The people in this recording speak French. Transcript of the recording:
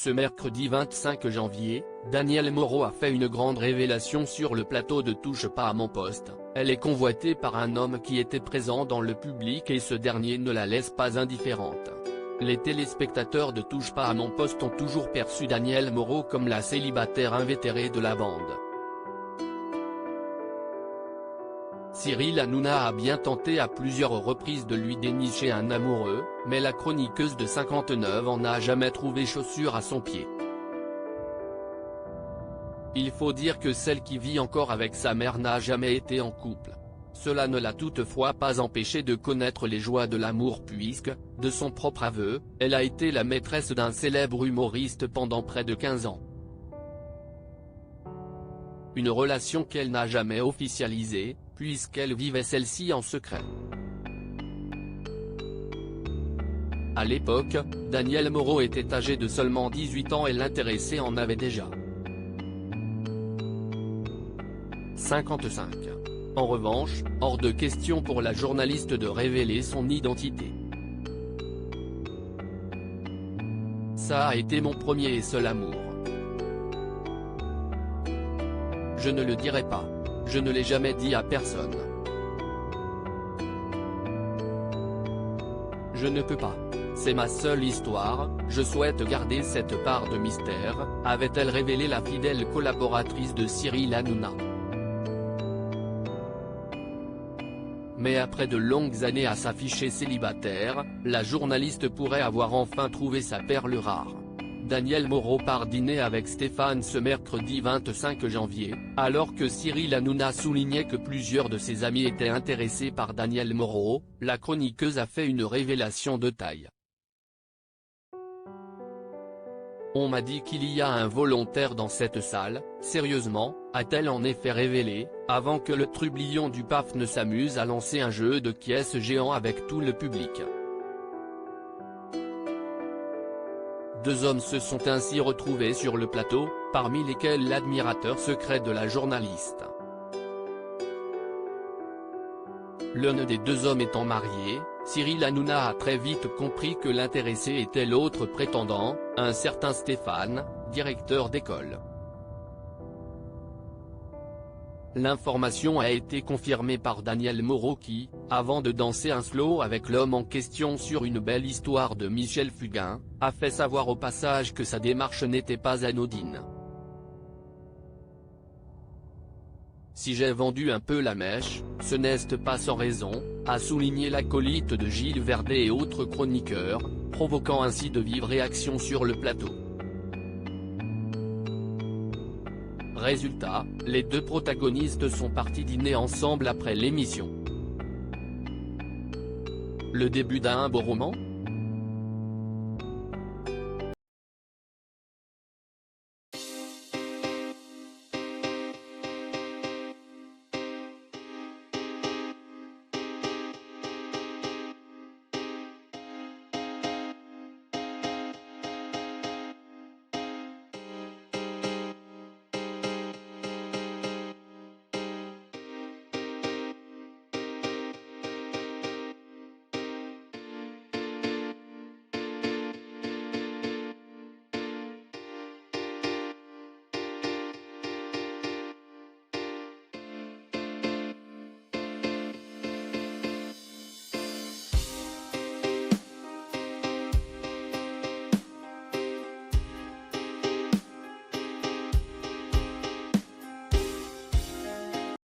Ce mercredi 25 janvier, Danielle Moreau a fait une grande révélation sur le plateau de Touche pas à mon poste. Elle est convoitée par un homme qui était présent dans le public et ce dernier ne la laisse pas indifférente. Les téléspectateurs de Touche pas à mon poste ont toujours perçu Danielle Moreau comme la célibataire invétérée de la bande. Cyril Hanouna a bien tenté à plusieurs reprises de lui dénicher un amoureux, mais la chroniqueuse de 59 ans n'a jamais trouvé chaussure à son pied. Il faut dire que celle qui vit encore avec sa mère n'a jamais été en couple. Cela ne l'a toutefois pas empêché de connaître les joies de l'amour puisque, de son propre aveu, elle a été la maîtresse d'un célèbre humoriste pendant près de 15 ans. Une relation qu'elle n'a jamais officialisée, puisqu'elle vivait celle-ci en secret. À l'époque, Danielle Moreau était âgée de seulement 18 ans et l'intéressé en avait déjà 55. En revanche, hors de question pour la journaliste de révéler son identité. Ça a été mon premier et seul amour. Je ne le dirai pas. Je ne l'ai jamais dit à personne. Je ne peux pas. C'est ma seule histoire, je souhaite garder cette part de mystère, avait-elle révélé la fidèle collaboratrice de Cyril Hanouna. Mais après de longues années à s'afficher célibataire, la journaliste pourrait avoir enfin trouvé sa perle rare. Danielle Moreau part dîner avec Stéphane ce mercredi 25 janvier, alors que Cyril Hanouna soulignait que plusieurs de ses amis étaient intéressés par Danielle Moreau, la chroniqueuse a fait une révélation de taille. On m'a dit qu'il y a un volontaire dans cette salle, sérieusement, a-t-elle en effet révélé, avant que le trublion du PAF ne s'amuse à lancer un jeu de quiz géant avec tout le public. Deux hommes se sont ainsi retrouvés sur le plateau, parmi lesquels l'admirateur secret de la journaliste. L'un des deux hommes étant marié, Cyril Hanouna a très vite compris que l'intéressé était l'autre prétendant, un certain Stéphane, directeur d'école. L'information a été confirmée par Danielle Moreau qui, avant de danser un slow avec l'homme en question sur une belle histoire de Michel Fugain, a fait savoir au passage que sa démarche n'était pas anodine. Si j'ai vendu un peu la mèche, ce n'est pas sans raison, a souligné l'acolyte de Gilles Verdet et autres chroniqueurs, provoquant ainsi de vives réactions sur le plateau. Résultat, les deux protagonistes sont partis dîner ensemble après l'émission. Le début d'un beau roman ?